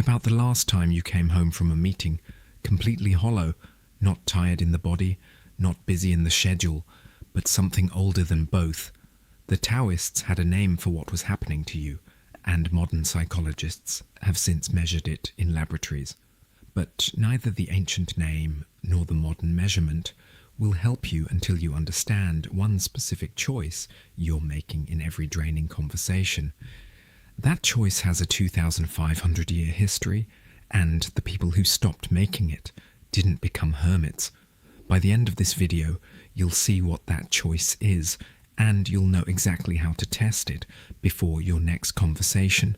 about the last time you came home from a meeting, completely hollow, not tired in the body, not busy in the schedule, but something older than both. The Taoists had a name for what was happening to you, and modern psychologists have since measured it in laboratories. But neither the ancient name nor the modern measurement will help you until you understand one specific choice you're making in every draining conversation. That choice has a 2,500-year history, and the people who stopped making it didn't become hermits. By the end of this video, you'll see what that choice is, and you'll know exactly how to test it before your next conversation.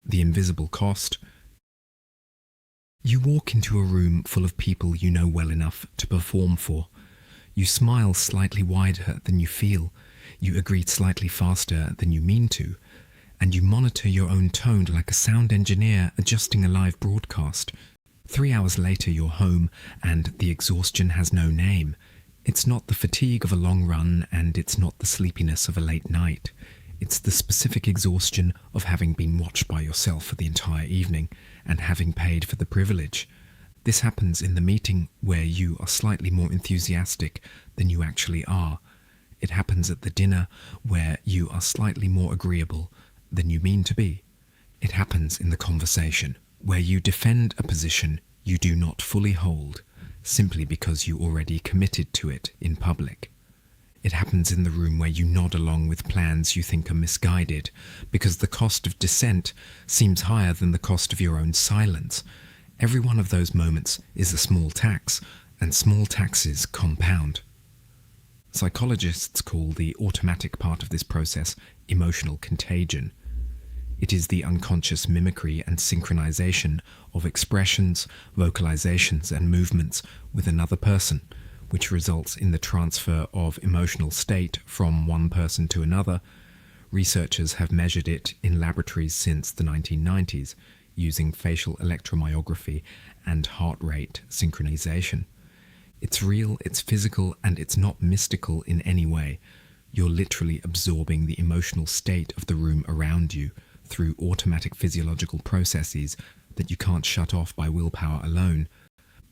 The invisible cost. You walk into a room full of people you know well enough to perform for. You smile slightly wider than you feel. You agree slightly faster than you mean to. And you monitor your own tone like a sound engineer adjusting a live broadcast. 3 hours later you're home, and the exhaustion has no name. It's not the fatigue of a long run, and it's not the sleepiness of a late night. It's the specific exhaustion of having been watched by yourself for the entire evening, and having paid for the privilege. This happens in the meeting where you are slightly more enthusiastic than you actually are. It happens at the dinner where you are slightly more agreeable than you mean to be. It happens in the conversation where you defend a position you do not fully hold simply because you already committed to it in public. It happens in the room where you nod along with plans you think are misguided because the cost of dissent seems higher than the cost of your own silence. Every one of those moments is a small tax, and small taxes compound. Psychologists call the automatic part of this process emotional contagion. It is the unconscious mimicry and synchronization of expressions, vocalizations, and movements with another person, which results in the transfer of emotional state from one person to another. Researchers have measured it in laboratories since the 1990s, using facial electromyography and heart rate synchronization. It's real, it's physical, and it's not mystical in any way. You're literally absorbing the emotional state of the room around you through automatic physiological processes that you can't shut off by willpower alone.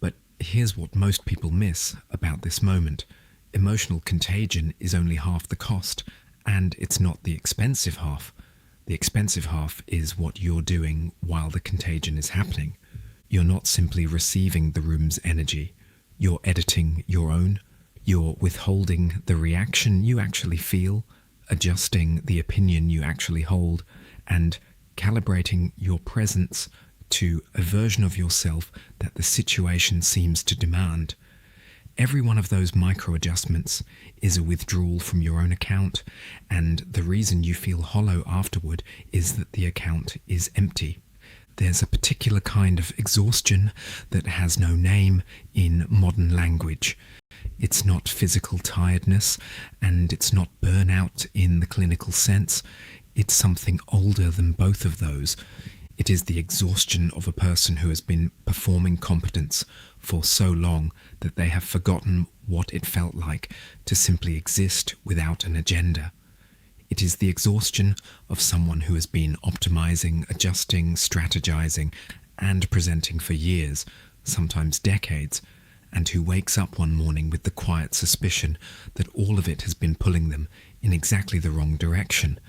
But here's what most people miss about this moment. Emotional contagion is only half the cost, and it's not the expensive half. The expensive half is what you're doing while the contagion is happening. You're not simply receiving the room's energy. You're editing your own. You're withholding the reaction you actually feel, adjusting the opinion you actually hold, and calibrating your presence to a version of yourself that the situation seems to demand. Every one of those micro adjustments is a withdrawal from your own account, and the reason you feel hollow afterward is that the account is empty. There's a particular kind of exhaustion that has no name in modern language. It's not physical tiredness, and it's not burnout in the clinical sense. It's something older than both of those. It is the exhaustion of a person who has been performing competence for so long that they have forgotten what it felt like to simply exist without an agenda. It is the exhaustion of someone who has been optimizing, adjusting, strategizing, and presenting for years, sometimes decades, and who wakes up one morning with the quiet suspicion that all of it has been pulling them in exactly the wrong direction.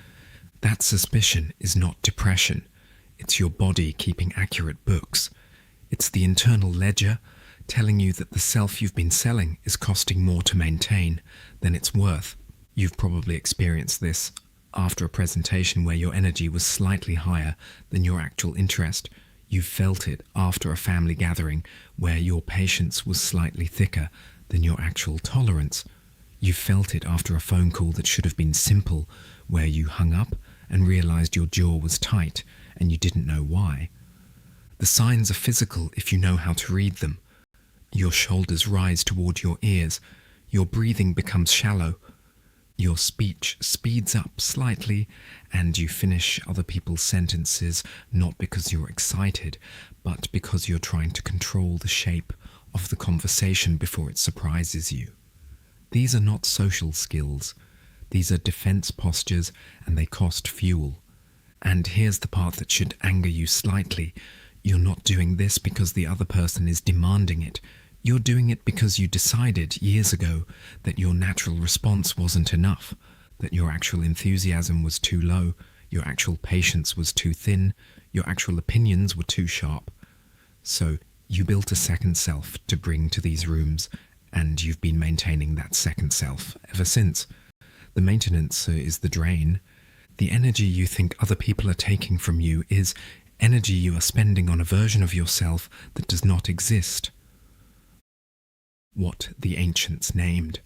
That suspicion is not depression. It's your body keeping accurate books. It's the internal ledger telling you that the self you've been selling is costing more to maintain than it's worth. You've probably experienced this after a presentation where your energy was slightly higher than your actual interest. You've felt it after a family gathering where your patience was slightly thicker than your actual tolerance. You've felt it after a phone call that should have been simple, where you hung up and realized your jaw was tight and you didn't know why. The signs are physical if you know how to read them. Your shoulders rise toward your ears, your breathing becomes shallow, your speech speeds up slightly, and you finish other people's sentences not because you're excited, but because you're trying to control the shape of the conversation before it surprises you. These are not social skills. These are defense postures, and they cost fuel. And here's the part that should anger you slightly. You're not doing this because the other person is demanding it. You're doing it because you decided years ago that your natural response wasn't enough, that your actual enthusiasm was too low, your actual patience was too thin, your actual opinions were too sharp. So you built a second self to bring to these rooms, and you've been maintaining that second self ever since. The maintenance is the drain. The energy you think other people are taking from you is energy you are spending on a version of yourself that does not exist. What the ancients named.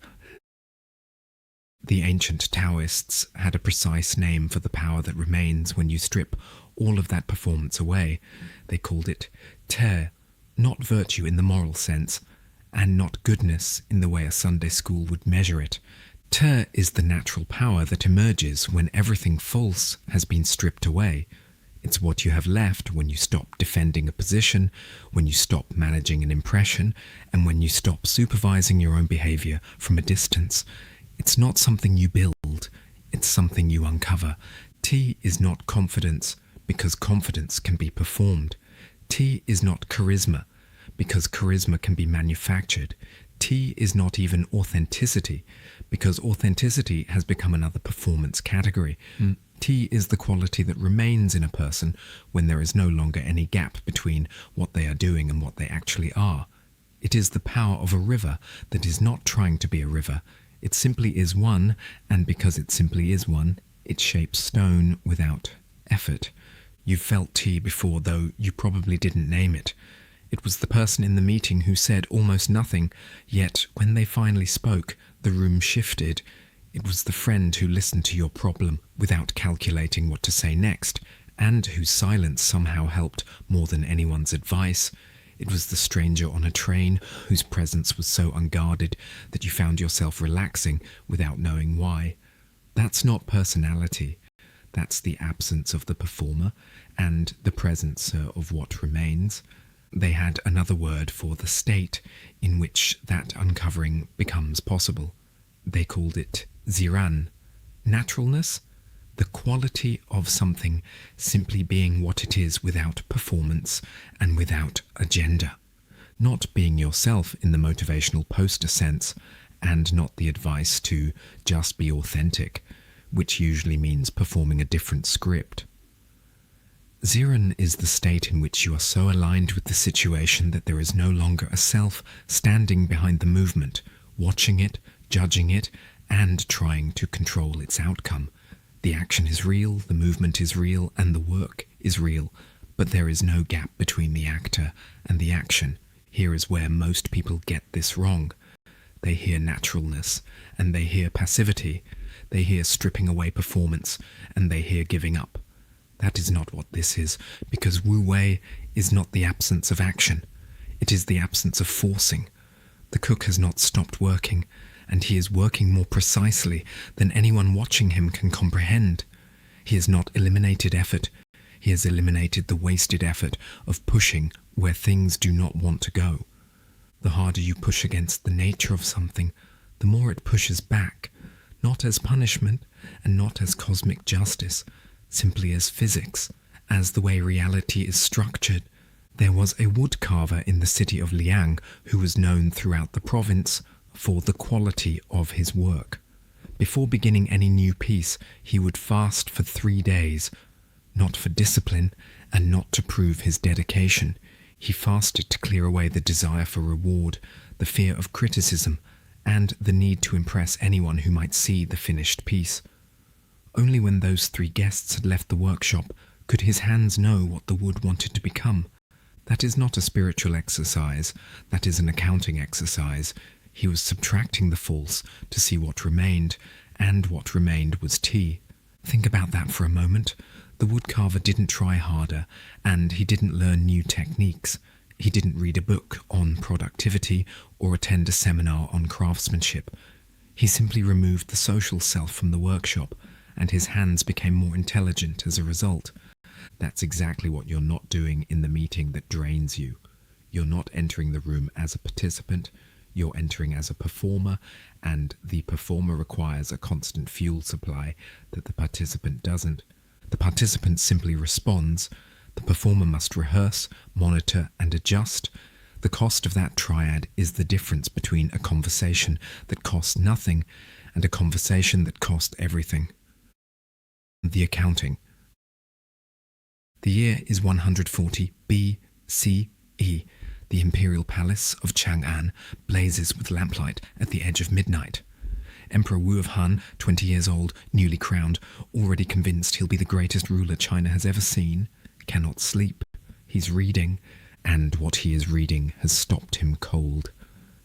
The ancient Taoists had a precise name for the power that remains when you strip all of that performance away. They called it te, not virtue in the moral sense, and not goodness in the way a Sunday school would measure it. Te is the natural power that emerges when everything false has been stripped away. It's what you have left when you stop defending a position, when you stop managing an impression, and when you stop supervising your own behavior from a distance. It's not something you build, it's something you uncover. T is not confidence, because confidence can be performed. T is not charisma, because charisma can be manufactured. T is not even authenticity, because authenticity has become another performance category. T is the quality that remains in a person when there is no longer any gap between what they are doing and what they actually are. It is the power of a river that is not trying to be a river. It simply is one, and because it simply is one, it shapes stone without effort. You've felt T before, though you probably didn't name it. It was the person in the meeting who said almost nothing, yet when they finally spoke, the room shifted. It was the friend who listened to your problem without calculating what to say next, and whose silence somehow helped more than anyone's advice. It was the stranger on a train whose presence was so unguarded that you found yourself relaxing without knowing why. That's not personality. That's the absence of the performer and the presence of what remains. They had another word for the state in which that uncovering becomes possible. They called it ziran, naturalness, the quality of something simply being what it is without performance and without agenda. Not being yourself in the motivational poster sense, and not the advice to just be authentic, which usually means performing a different script. Ziran is the state in which you are so aligned with the situation that there is no longer a self standing behind the movement, watching it, judging it, and trying to control its outcome. The action is real, the movement is real, and the work is real, but there is no gap between the actor and the action. Here is where most people get this wrong. They hear naturalness, and they hear passivity. They hear stripping away performance, and they hear giving up. That is not what this is, because Wu Wei is not the absence of action. It is the absence of forcing. The cook has not stopped working, and he is working more precisely than anyone watching him can comprehend. He has not eliminated effort. He has eliminated the wasted effort of pushing where things do not want to go. The harder you push against the nature of something, the more it pushes back, not as punishment and not as cosmic justice, simply as physics, as the way reality is structured. There was a woodcarver in the city of Liang who was known throughout the province for the quality of his work. Before beginning any new piece, he would fast for 3 days, not for discipline and not to prove his dedication. He fasted to clear away the desire for reward, the fear of criticism, and the need to impress anyone who might see the finished piece. Only when those 3 guests had left the workshop could his hands know what the wood wanted to become. That is not a spiritual exercise, that is an accounting exercise. He was subtracting the false to see what remained, and what remained was tea. Think about that for a moment. The woodcarver didn't try harder, and he didn't learn new techniques. He didn't read a book on productivity or attend a seminar on craftsmanship. He simply removed the social self from the workshop, and his hands became more intelligent as a result. That's exactly what you're not doing in the meeting that drains you. You're not entering the room as a participant, you're entering as a performer, and the performer requires a constant fuel supply that the participant doesn't. The participant simply responds. The performer must rehearse, monitor, and adjust. The cost of that triad is the difference between a conversation that costs nothing and a conversation that cost everything. The accounting. The year is 140 BCE. The imperial palace of Chang'an blazes with lamplight at the edge of midnight. Emperor Wu of Han, 20 years old, newly crowned, already convinced he'll be the greatest ruler China has ever seen, cannot sleep. He's reading, and what he is reading has stopped him cold.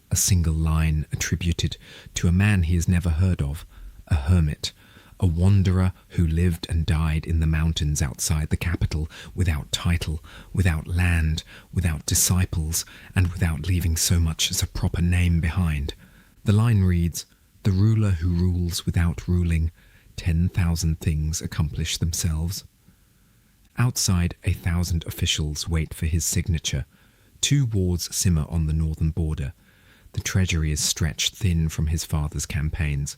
A single line attributed to a man he has never heard of, a hermit, a wanderer who lived and died in the mountains outside the capital, without title, without land, without disciples, and without leaving so much as a proper name behind. The line reads, "The ruler who rules without ruling, 10,000 things accomplish themselves." Outside, 1,000 officials wait for his signature. 2 wars simmer on the northern border. The treasury is stretched thin from his father's campaigns.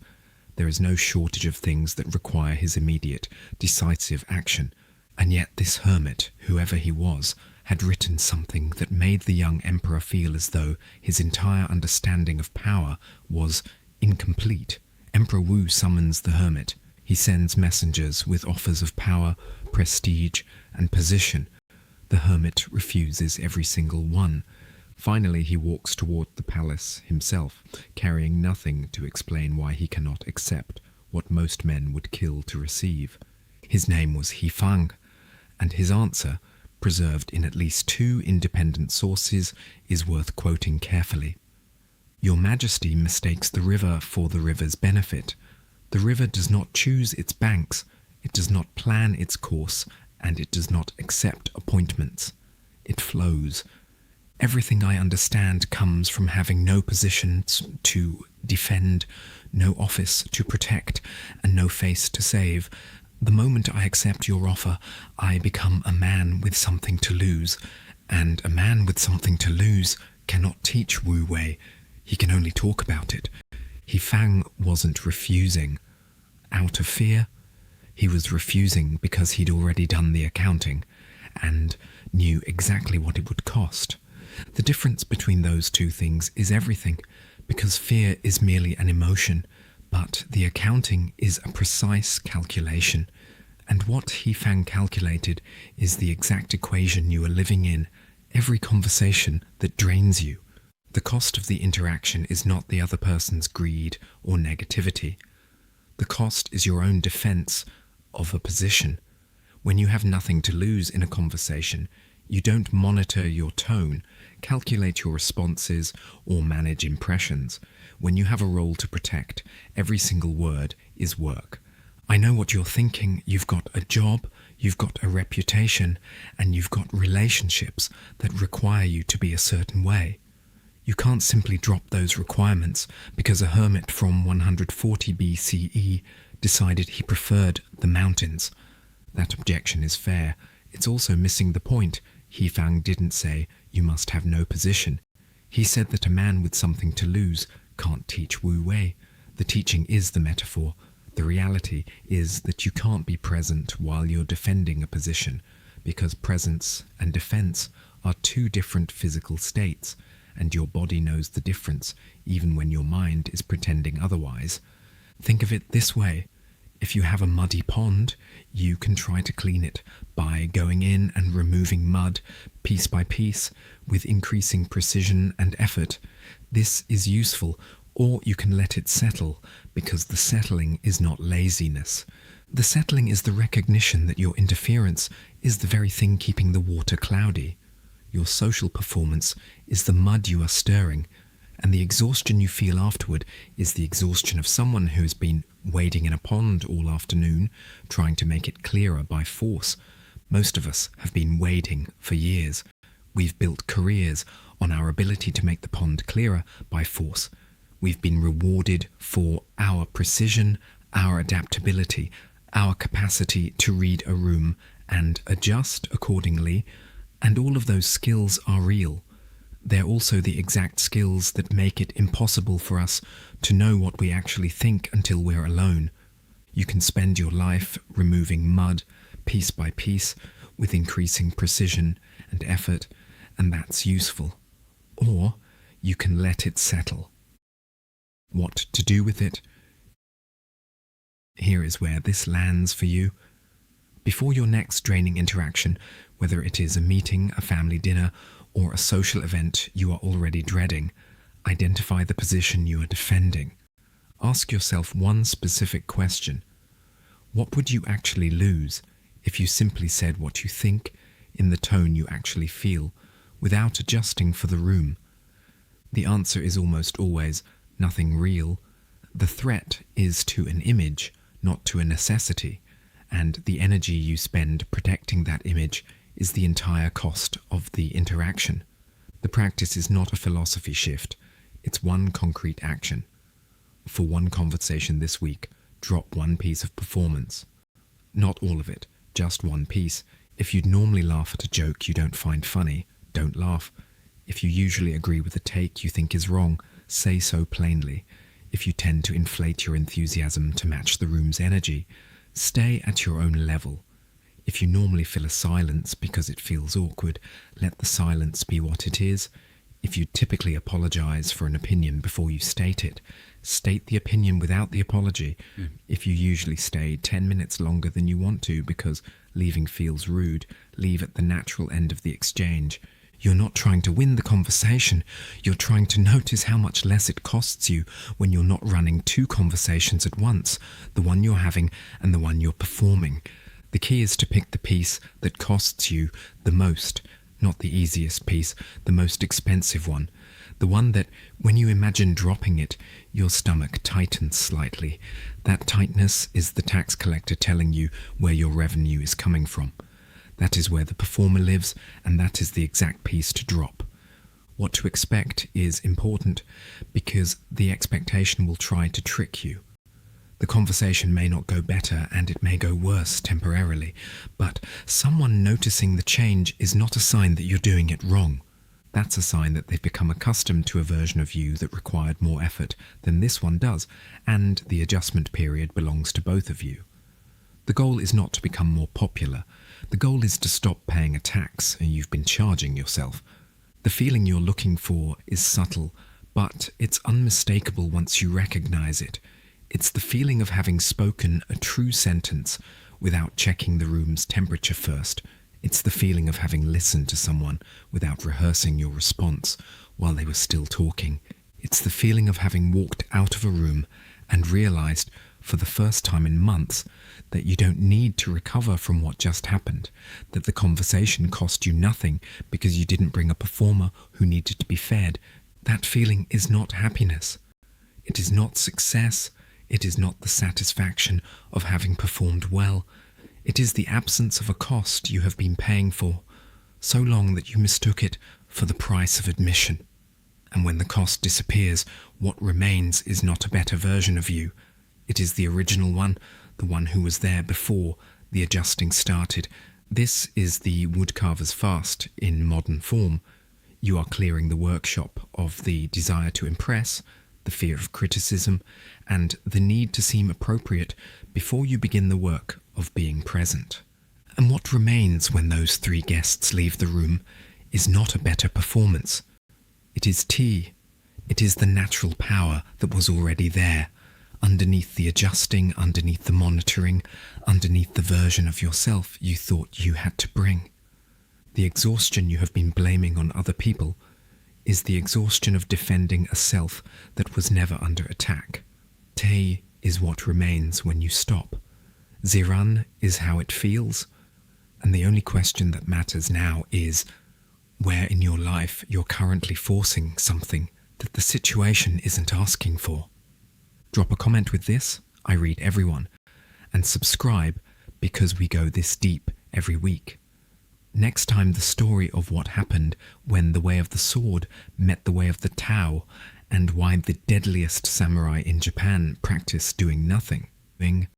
There is no shortage of things that require his immediate, decisive action. And yet this hermit, whoever he was, had written something that made the young emperor feel as though his entire understanding of power was incomplete. Emperor Wu summons the hermit. He sends messengers with offers of power, prestige, and position. The hermit refuses every single one. Finally, he walks toward the palace himself, carrying nothing to explain why he cannot accept what most men would kill to receive. His name was He Fang, and his answer, preserved in at least 2 independent sources, is worth quoting carefully. "Your Majesty mistakes the river for the river's benefit. The river does not choose its banks, it does not plan its course, and it does not accept appointments. It flows. Everything I understand comes from having no position to defend, no office to protect, and no face to save. The moment I accept your offer, I become a man with something to lose, and a man with something to lose cannot teach Wu Wei. He can only talk about it." He Fang wasn't refusing out of fear. He was refusing because he'd already done the accounting and knew exactly what it would cost. The difference between those 2 things is everything, because fear is merely an emotion, but the accounting is a precise calculation, and what He Fang calculated is the exact equation you are living in, every conversation that drains you. The cost of the interaction is not the other person's greed or negativity. The cost is your own defense of a position. When you have nothing to lose in a conversation, you don't monitor your tone, calculate your responses, or manage impressions. When you have a role to protect, every single word is work. I know what you're thinking. You've got a job, you've got a reputation, and you've got relationships that require you to be a certain way. You can't simply drop those requirements because a hermit from 140 BCE decided he preferred the mountains. That objection is fair. It's also missing the point. He Fang didn't say, "You must have no position." He said that a man with something to lose can't teach Wu Wei. The teaching is the metaphor. The reality is that you can't be present while you're defending a position, because presence and defense are 2 different physical states, and your body knows the difference, even when your mind is pretending otherwise. Think of it this way. If you have a muddy pond, you can try to clean it by going in and removing mud piece by piece with increasing precision and effort. This is useful, or you can let it settle, because the settling is not laziness. The settling is the recognition that your interference is the very thing keeping the water cloudy. Your social performance is the mud you are stirring, and the exhaustion you feel afterward is the exhaustion of someone who has been wading in a pond all afternoon, trying to make it clearer by force. Most of us have been wading for years. We've built careers on our ability to make the pond clearer by force. We've been rewarded for our precision, our adaptability, our capacity to read a room and adjust accordingly, and all of those skills are real. They're also the exact skills that make it impossible for us to know what we actually think until we're alone. You can spend your life removing mud, piece by piece, with increasing precision and effort, and that's useful. Or you can let it settle. What to do with it? Here is where this lands for you. Before your next draining interaction, whether it is a meeting, a family dinner, or a social event you are already dreading, identify the position you are defending. Ask yourself one specific question. What would you actually lose if you simply said what you think in the tone you actually feel, without adjusting for the room? The answer is almost always nothing real. The threat is to an image, not to a necessity, and the energy you spend protecting that image is the entire cost of the interaction. The practice is not a philosophy shift, it's one concrete action. For one conversation this week, drop one piece of performance. Not all of it, just one piece. If you'd normally laugh at a joke you don't find funny, don't laugh. If you usually agree with a take you think is wrong, say so plainly. If you tend to inflate your enthusiasm to match the room's energy, stay at your own level. If you normally fill a silence because it feels awkward, let the silence be what it is. If you typically apologize for an opinion before you state it, state the opinion without the apology. If you usually stay 10 minutes longer than you want to because leaving feels rude, leave at the natural end of the exchange. You're not trying to win the conversation, you're trying to notice how much less it costs you when you're not running two conversations at once, the one you're having and the one you're performing. The key is to pick the piece that costs you the most, not the easiest piece, the most expensive one. The one that, when you imagine dropping it, your stomach tightens slightly. That tightness is the tax collector telling you where your revenue is coming from. That is where the performer lives, and that is the exact piece to drop. What to expect is important because the expectation will try to trick you. The conversation may not go better and it may go worse temporarily, but someone noticing the change is not a sign that you're doing it wrong. That's a sign that they've become accustomed to a version of you that required more effort than this one does, and the adjustment period belongs to both of you. The goal is not to become more popular. The goal is to stop paying a tax you've been charging yourself. The feeling you're looking for is subtle, but it's unmistakable once you recognize it. It's the feeling of having spoken a true sentence without checking the room's temperature first. It's the feeling of having listened to someone without rehearsing your response while they were still talking. It's the feeling of having walked out of a room and realized for the first time in months that you don't need to recover from what just happened, that the conversation cost you nothing because you didn't bring a performer who needed to be fed. That feeling is not happiness. It is not success. It is not the satisfaction of having performed well. It is the absence of a cost you have been paying for so long that you mistook it for the price of admission. And when the cost disappears, what remains is not a better version of you. It is the original one, the one who was there before the adjusting started. This is the woodcarver's fast in modern form. You are clearing the workshop of the desire to impress, the fear of criticism, and the need to seem appropriate before you begin the work of being present. And what remains when those three guests leave the room is not a better performance. It is tea. It is the natural power that was already there, underneath the adjusting, underneath the monitoring, underneath the version of yourself you thought you had to bring. The exhaustion you have been blaming on other people is the exhaustion of defending a self that was never under attack. Te is what remains when you stop. Ziran is how it feels. And the only question that matters now is where in your life you're currently forcing something that the situation isn't asking for. Drop a comment with this, I read everyone, and subscribe because we go this deep every week. Next time, the story of what happened when the way of the sword met the way of the Tao, and why the deadliest samurai in Japan practiced doing nothing.